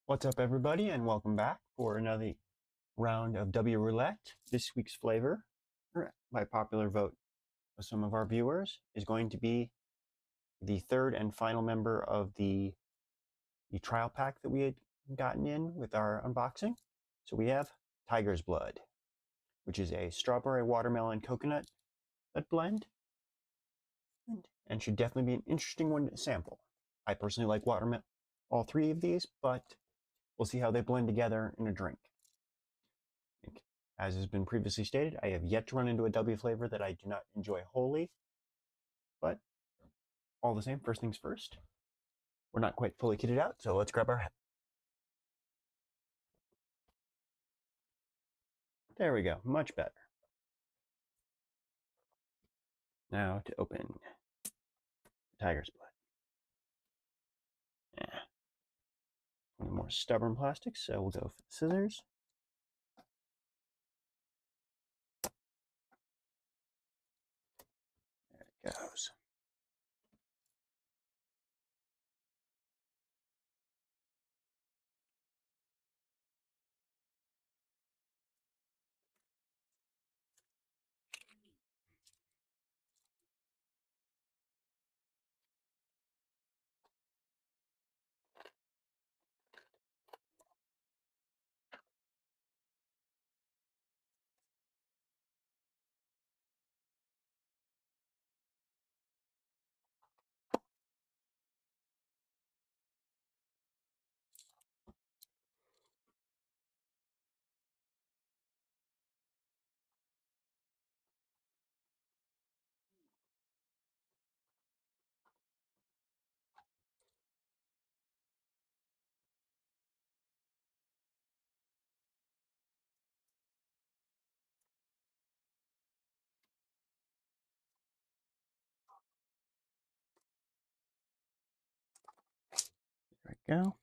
What's up, everybody, and welcome back for another round of Dubby roulette. This week's flavor, by popular vote of some of our viewers, is going to be the third and final member of the trial pack that we had gotten in with our unboxing. So we have Tiger's Blood, which is a strawberry, watermelon, coconut blend, and should definitely be an interesting one to sample. I personally like watermelon, all three of these, but we'll see how they blend together in a drink. As has been previously stated, I have yet to run into a W flavor that I do not enjoy wholly, but all the same, first things first. We're not quite fully kitted out, so let's grab our hat. There we go, much better. Now to open Tiger's Blood. One more stubborn plastic, so we'll go for the scissors. There it goes. There we go.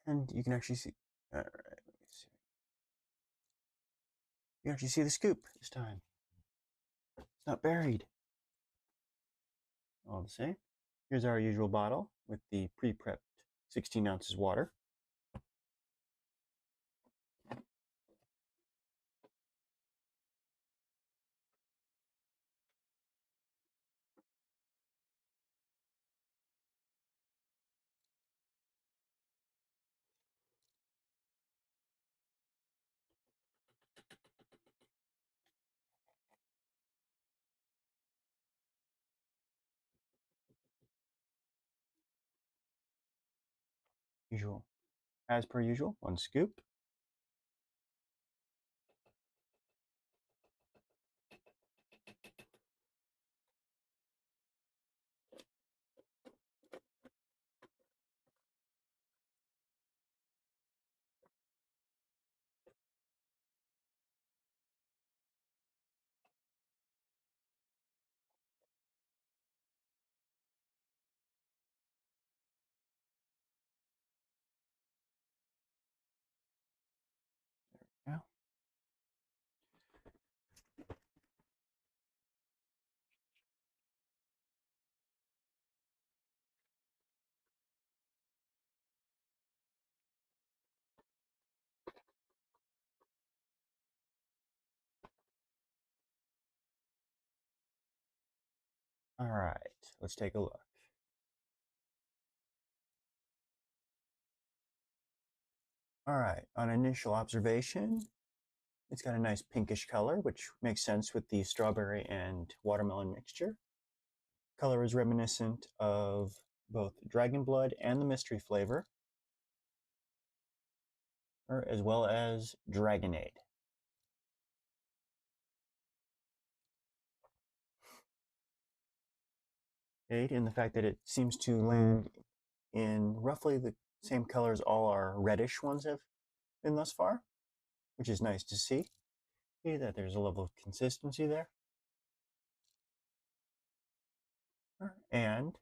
And you can actually see, all right, let me see. You can actually see the scoop this time. It's not buried. All the same. Here's our usual bottle with the pre-prepped 16 ounces water. Usual. As per usual, one scoop. Yeah. All right, let's take a look. All right, on initial observation, it's got a nice pinkish color, which makes sense with the strawberry and watermelon mixture. Color is reminiscent of both dragon blood and the mystery flavor, as well as dragonade. In the fact that it seems to land in roughly the same colors all our reddish ones have been thus far, which is nice to see. See that there's a level of consistency there. And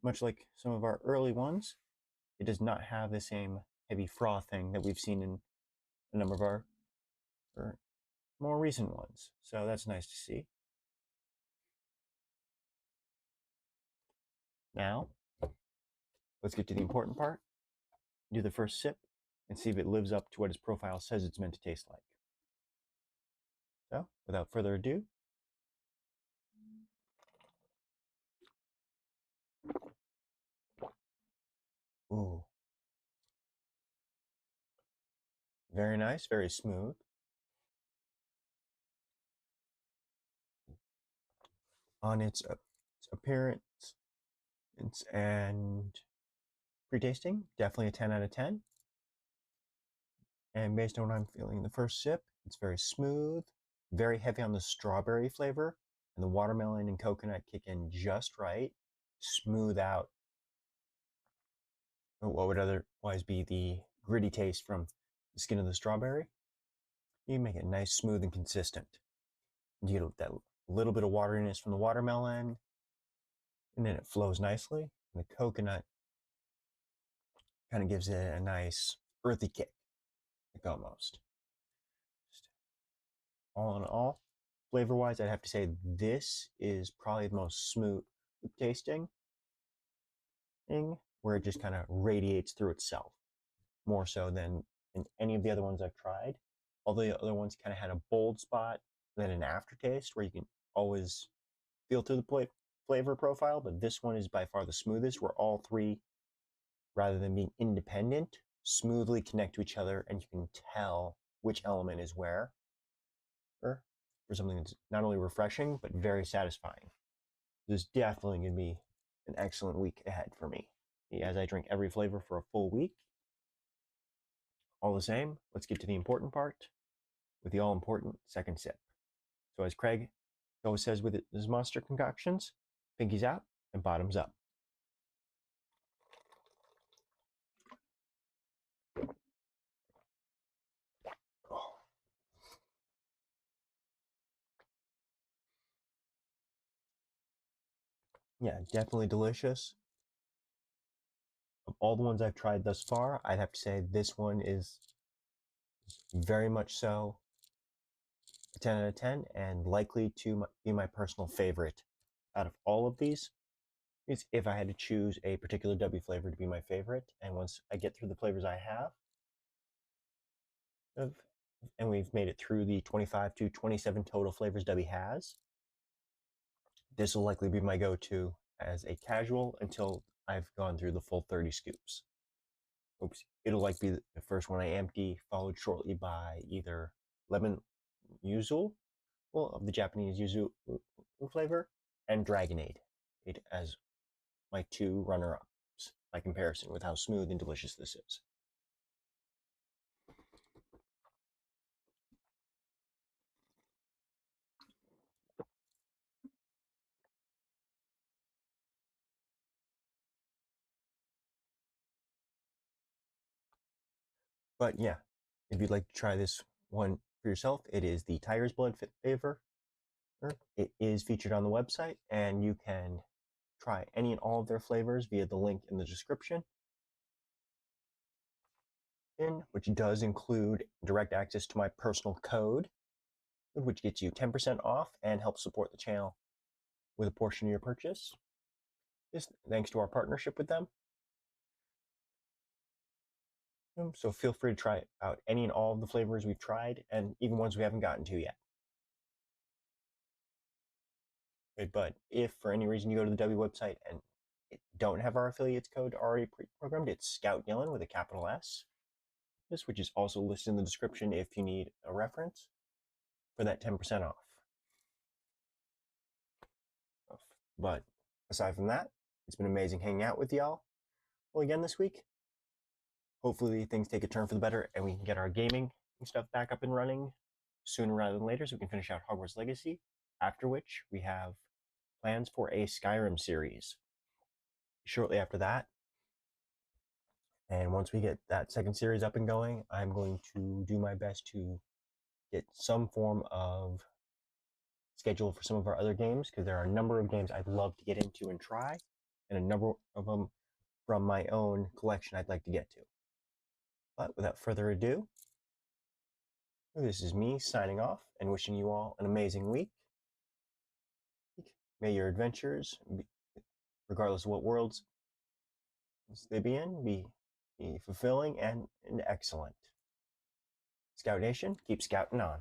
much like some of our early ones, it does not have the same heavy frothing that we've seen in a number of our more recent ones. So that's nice to see. Now, let's get to the important part. Do the first sip and see if it lives up to what its profile says it's meant to taste like. So, without further ado, ooh, very nice, very smooth. On its appearance and pre-tasting, definitely a 10 out of 10. And based on what I'm feeling, the first sip, it's very smooth, very heavy on the strawberry flavor, and the watermelon and coconut kick in just right, smooth out what would otherwise be the gritty taste from the skin of the strawberry. You make it nice, smooth, and consistent. You get that little bit of wateriness from the watermelon, and then it flows nicely. And the coconut kind of gives it a nice earthy kick, like almost. Just all in all, flavor-wise, I'd have to say this is probably the most smooth tasting thing, where it just kind of radiates through itself, more so than in any of the other ones I've tried. All the other ones kind of had a bold spot, then an aftertaste where you can always feel through the flavor profile, but this one is by far the smoothest, where all three, rather than being independent, smoothly connect to each other, and you can tell which element is where for something that's not only refreshing, but very satisfying. This is definitely going to be an excellent week ahead for me, as I drink every flavor for a full week. All the same, let's get to the important part with the all-important second sip. So as Craig always says with his monster concoctions, pinkies out and bottoms up. Oh. Yeah, definitely delicious. Of all the ones I've tried thus far, I'd have to say this one is very much so a 10 out of 10 and likely to be my personal favorite out of all of these. Is if I had to choose a particular Dubby flavor to be my favorite, and once I get through the flavors I have, and we've made it through the 25 to 27 total flavors Dubby has, this will likely be my go-to as a casual until I've gone through the full 30 scoops. Oops, it'll like be the first one I empty, followed shortly by either lemon yuzu, well, of the Japanese yuzu flavor, and Dragonade as my two runner-ups by comparison with how smooth and delicious this is. But yeah, if you'd like to try this one for yourself, it is the Tiger's Blood flavor. It is featured on the website, and you can try any and all of their flavors via the link in the description, which does include direct access to my personal code, which gets you 10% off and helps support the channel with a portion of your purchase. This thanks to our partnership with them. So feel free to try out any and all of the flavors we've tried, and even ones we haven't gotten to yet. But if for any reason you go to the Dubby website and don't have our affiliates code already pre-programmed, it's Scout Yellen with a capital S. This, which is also listed in the description if you need a reference for that 10% off. But aside from that, it's been amazing hanging out with y'all. Well, again this week, hopefully things take a turn for the better and we can get our gaming stuff back up and running sooner rather than later so we can finish out Hogwarts Legacy, after which we have plans for a Skyrim series shortly after that. And once we get that second series up and going, I'm going to do my best to get some form of schedule for some of our other games because there are a number of games I'd love to get into and try, and a number of them from my own collection I'd like to get to. But without further ado, this is me signing off and wishing you all an amazing week. May your adventures, regardless of what worlds they be in, be fulfilling and excellent. Scout Nation, keep scouting on.